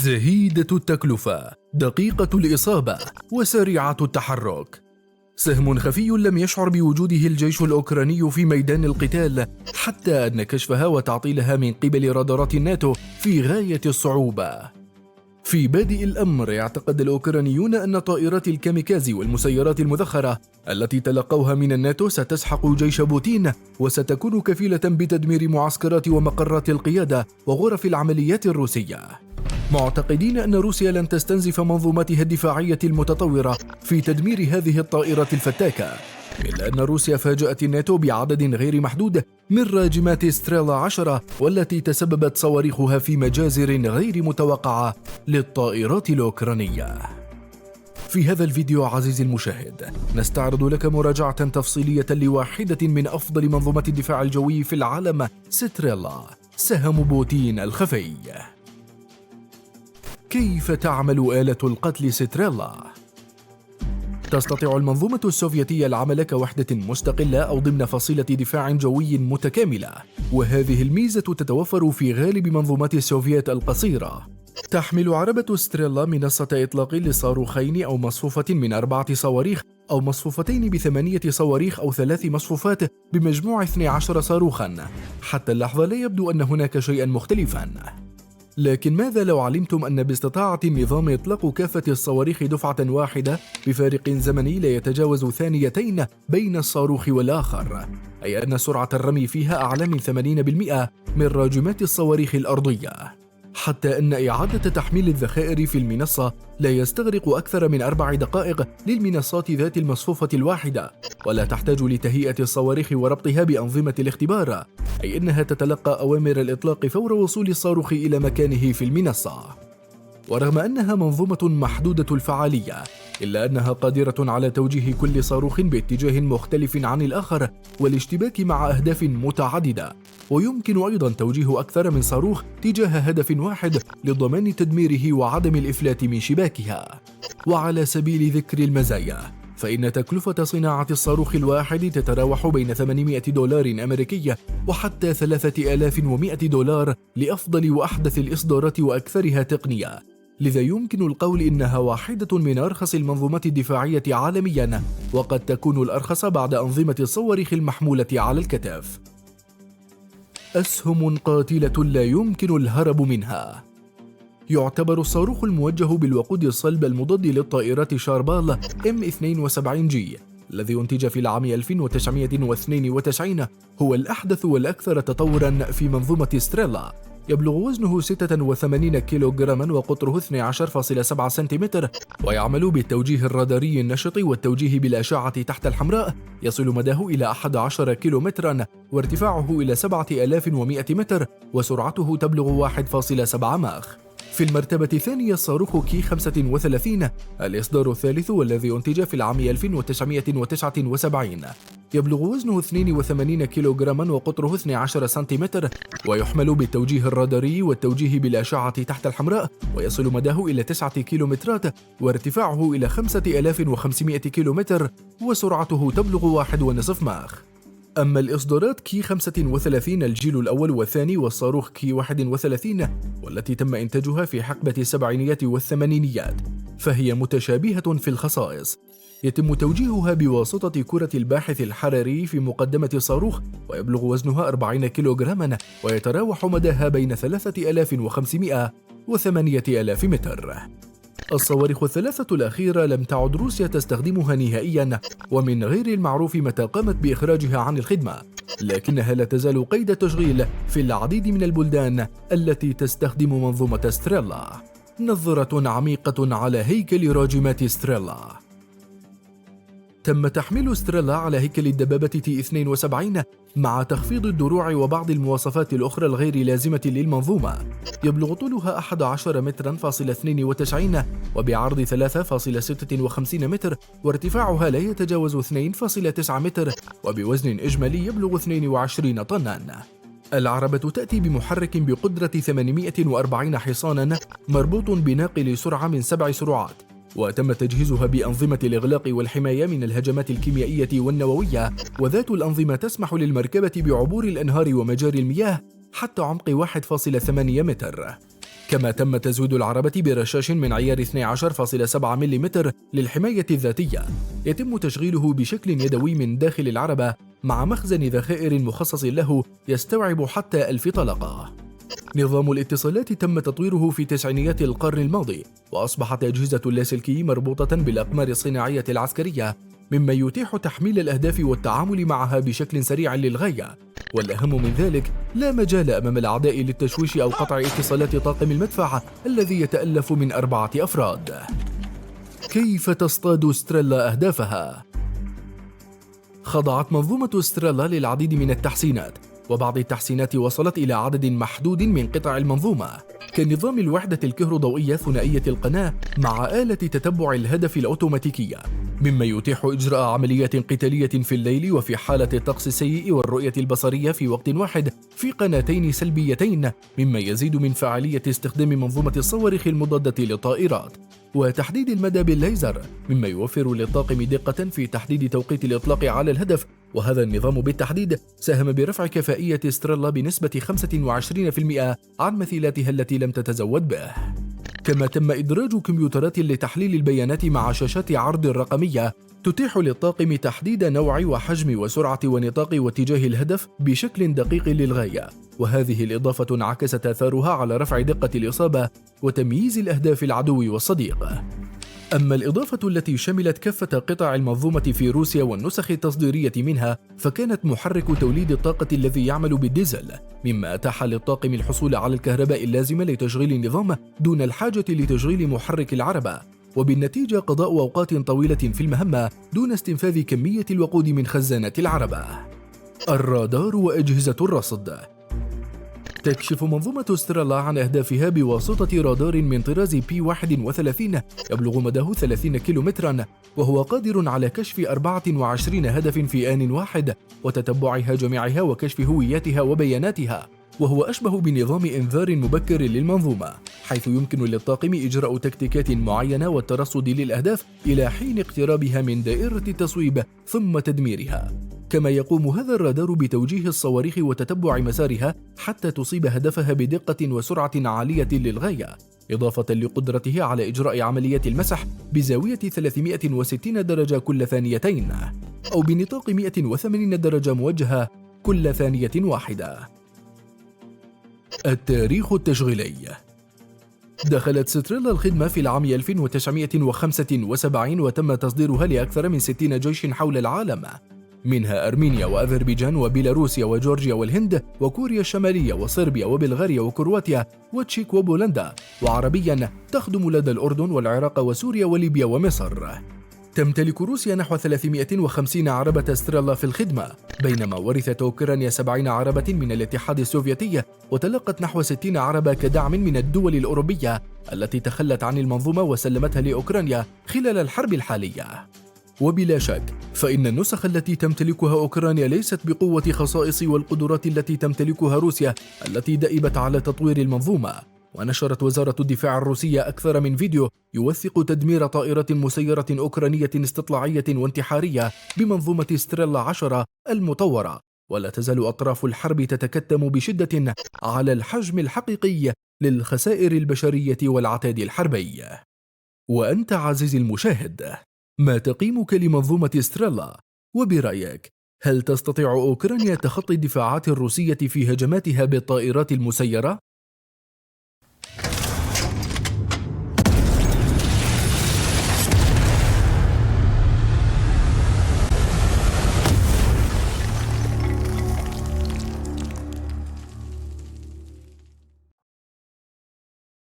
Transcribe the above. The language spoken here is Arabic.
زهيدة التكلفة، دقيقة الإصابة، وسريعة التحرك. سهم خفي لم يشعر بوجوده الجيش الأوكراني في ميدان القتال، حتى أن كشفها وتعطيلها من قبل رادارات الناتو في غاية الصعوبة. في بادئ الأمر اعتقد الأوكرانيون أن طائرات الكاميكازي والمسيرات المذخرة التي تلقوها من الناتو ستسحق جيش بوتين وستكون كفيلة بتدمير معسكرات ومقرات القيادة وغرف العمليات الروسية، معتقدين أن روسيا لن تستنزف منظوماتها الدفاعية المتطورة في تدمير هذه الطائرات الفتاكة، إلا أن روسيا فاجأت الناتو بعدد غير محدود من راجمات ستريلا 10 والتي تسببت صواريخها في مجازر غير متوقعة للطائرات الأوكرانية. في هذا الفيديو عزيزي المشاهد نستعرض لك مراجعة تفصيلية لواحدة من أفضل منظومات الدفاع الجوي في العالم، ستريلا، سهم بوتين الخفي. كيف تعمل آلة القتل ستريلا؟ تستطيع المنظومة السوفيتية العمل كوحدة مستقلة أو ضمن فصيلة دفاع جوي متكاملة، وهذه الميزة تتوفر في غالب منظومات السوفييت القصيرة. تحمل عربة ستريلا منصة إطلاق لصاروخين أو مصفوفة من 4 صواريخ أو مصفوفتين ب8 صواريخ أو 3 مصفوفات بمجموع 12 صاروخا. حتى اللحظة لا يبدو أن هناك شيئا مختلفا. لكن ماذا لو علمتم أن باستطاعة النظام إطلاق كافة الصواريخ دفعة واحدة بفارق زمني لا يتجاوز 2 بين الصاروخ والآخر، أي أن سرعة الرمي فيها أعلى من 80% من راجمات الصواريخ الأرضية، حتى أن إعادة تحميل الذخائر في المنصة لا يستغرق أكثر من 4 دقائق للمنصات ذات المصفوفة الواحدة، ولا تحتاج لتهيئة الصواريخ وربطها بأنظمة الاختبار، أي أنها تتلقى أوامر الإطلاق فور وصول الصاروخ إلى مكانه في المنصة. ورغم أنها منظومة محدودة الفعالية، إلا أنها قادرة على توجيه كل صاروخ باتجاه مختلف عن الآخر والاشتباك مع أهداف متعددة، ويمكن أيضا توجيه أكثر من صاروخ تجاه هدف واحد لضمان تدميره وعدم الإفلات من شباكها. وعلى سبيل ذكر المزايا، فإن تكلفة صناعة الصاروخ الواحد تتراوح بين $800 أمريكي وحتى $3100 لأفضل وأحدث الإصدارات وأكثرها تقنية، لذا يمكن القول إنها واحدة من أرخص المنظومات الدفاعية عالميا، وقد تكون الأرخص بعد أنظمة الصواريخ المحمولة على الكتف. أسهم قاتلة لا يمكن الهرب منها. يعتبر الصاروخ الموجه بالوقود الصلب المضاد للطائرات شاربال M72G الذي أنتج في العام 1992 هو الأحدث والأكثر تطوراً في منظومة ستريلا. يبلغ وزنه 86 كيلوغراما وقطره 12.7 سنتيمتر، ويعمل بالتوجيه الراداري النشط والتوجيه بالأشعة تحت الحمراء. يصل مداه إلى 11 كيلومترا وارتفاعه إلى 7100 متر، وسرعته تبلغ 1.7 ماخ. في المرتبة الثانية الصاروخ كي 35 الإصدار الثالث والذي أنتج في العام 1979. يبلغ وزنه 82 كيلوغراما وقطره 12 سنتيمتر، ويحمل بالتوجيه الراداري والتوجيه بالأشعة تحت الحمراء، ويصل مداه إلى 9 كيلومترات وارتفاعه إلى 5500 كيلومتر، وسرعته تبلغ 1.5 ماخ. أما الإصدارات كي 35 الجيل الأول والثاني والصاروخ كي 31 والتي تم إنتاجها في حقبة السبعينيات والثمانينيات، فهي متشابهة في الخصائص. يتم توجيهها بواسطة كرة الباحث الحراري في مقدمة الصاروخ، ويبلغ وزنها 40 كيلوغراما، ويتراوح مداها بين 3500 و8000 متر. الصواريخ الثلاثة الأخيرة لم تعد روسيا تستخدمها نهائياً، ومن غير المعروف متى قامت بإخراجها عن الخدمة، لكنها لا تزال قيد تشغيل في العديد من البلدان التي تستخدم منظومة ستريلا. نظرة عميقة على هيكل راجمات ستريلا. تم تحميل ستريلا على هيكل الدبابة تي 72 مع تخفيض الدروع وبعض المواصفات الأخرى الغير لازمة للمنظومة. يبلغ طولها 11 متراً فاصل 92 وبعرض 3.56 متر، وارتفاعها لا يتجاوز 2.9 متر، وبوزن إجمالي يبلغ 22 طناً. العربة تأتي بمحرك بقدرة 840 حصاناً مربوط بناقل سرعة من 7 سرعات، وتم تجهيزها بأنظمة الإغلاق والحماية من الهجمات الكيميائية والنووية، وذات الأنظمة تسمح للمركبة بعبور الأنهار ومجاري المياه حتى عمق 1.8 متر. كما تم تزويد العربة برشاش من عيار 12.7 ملم للحماية الذاتية، يتم تشغيله بشكل يدوي من داخل العربة مع مخزن ذخائر مخصص له يستوعب حتى 1000 طلقة. نظام الاتصالات تم تطويره في تسعينيات القرن الماضي، وأصبحت أجهزة اللاسلكي مربوطة بالأقمار الصناعية العسكرية، مما يتيح تحميل الأهداف والتعامل معها بشكل سريع للغاية. والأهم من ذلك، لا مجال أمام الأعداء للتشويش أو قطع اتصالات طاقم المدفع الذي يتألف من 4 أفراد. كيف تصطاد ستريلا أهدافها؟ خضعت منظومة ستريلا للعديد من التحسينات، وبعض التحسينات وصلت إلى عدد محدود من قطع المنظومة، كنظام الوحدة الكهروضوئية ثنائية القناة مع آلة تتبع الهدف الأوتوماتيكية، مما يتيح إجراء عمليات قتالية في الليل وفي حالة الطقس السيء والرؤية البصرية في وقت واحد في قناتين سلبيتين، مما يزيد من فعالية استخدام منظومة الصواريخ المضادة للطائرات، وتحديد المدى بالليزر، مما يوفر للطاقم دقة في تحديد توقيت الإطلاق على الهدف. وهذا النظام بالتحديد ساهم برفع كفائية ستريلا بنسبة 25% عن مثيلاتها التي لم تتزود به. كما تم إدراج كمبيوترات لتحليل البيانات مع شاشات عرض رقمية تتيح للطاقم تحديد نوع وحجم وسرعة ونطاق واتجاه الهدف بشكل دقيق للغاية، وهذه الإضافة انعكست آثارها على رفع دقة الإصابة وتمييز الأهداف العدو والصديق. أما الإضافة التي شملت كافة قطع المنظومة في روسيا والنسخ التصديرية منها، فكانت محرك توليد الطاقة الذي يعمل بالديزل، مما أتاح للطاقم الحصول على الكهرباء اللازمة لتشغيل النظام دون الحاجة لتشغيل محرك العربة، وبالنتيجة قضاء أوقات طويلة في المهمة دون استنفاذ كمية الوقود من خزانات العربة. الرادار وأجهزة الرصد. تكشف منظومة ستريلا عن أهدافها بواسطة رادار من طراز P31 يبلغ مداه 30 كيلومترا، وهو قادر على كشف 24 هدف في آن واحد وتتبعها جميعها وكشف هوياتها وبياناتها، وهو أشبه بنظام إنذار مبكر للمنظومة، حيث يمكن للطاقم إجراء تكتيكات معينة والترصد للأهداف إلى حين اقترابها من دائرة التصويب ثم تدميرها. كما يقوم هذا الرادار بتوجيه الصواريخ وتتبع مسارها حتى تصيب هدفها بدقة وسرعة عالية للغاية، إضافة لقدرته على إجراء عملية المسح بزاوية 360 درجة كل ثانيتين، أو بنطاق 180 درجة موجهة كل ثانية واحدة. التاريخ التشغيلي. دخلت ستريلا الخدمة في العام 1975 وتم تصديرها لأكثر من 60 جيش حول العالم، منها أرمينيا وأذربيجان وبيلاروسيا وجورجيا والهند وكوريا الشمالية وصربيا وبلغاريا وكرواتيا وتشيك وبولندا، وعربيا تخدم لدى الأردن والعراق وسوريا وليبيا ومصر. تمتلك روسيا نحو 350 عربة ستريلا في الخدمة، بينما ورثت أوكرانيا 70 عربة من الاتحاد السوفيتي، وتلقت نحو 60 عربة كدعم من الدول الأوروبية التي تخلت عن المنظومة وسلمتها لأوكرانيا خلال الحرب الحالية. وبلا شك فإن النسخ التي تمتلكها أوكرانيا ليست بقوة خصائص والقدرات التي تمتلكها روسيا التي دأبت على تطوير المنظومة. ونشرت وزارة الدفاع الروسية أكثر من فيديو يوثق تدمير طائرة مسيرة أوكرانية استطلاعية وانتحارية بمنظومة ستريلا 10 المطورة، ولا تزال أطراف الحرب تتكتم بشدة على الحجم الحقيقي للخسائر البشرية والعتاد الحربي. وأنت عزيزي المشاهد، ما تقييمك لمنظومة ستريلا؟ وبرأيك هل تستطيع أوكرانيا تخطي الدفاعات الروسية في هجماتها بالطائرات المسيرة؟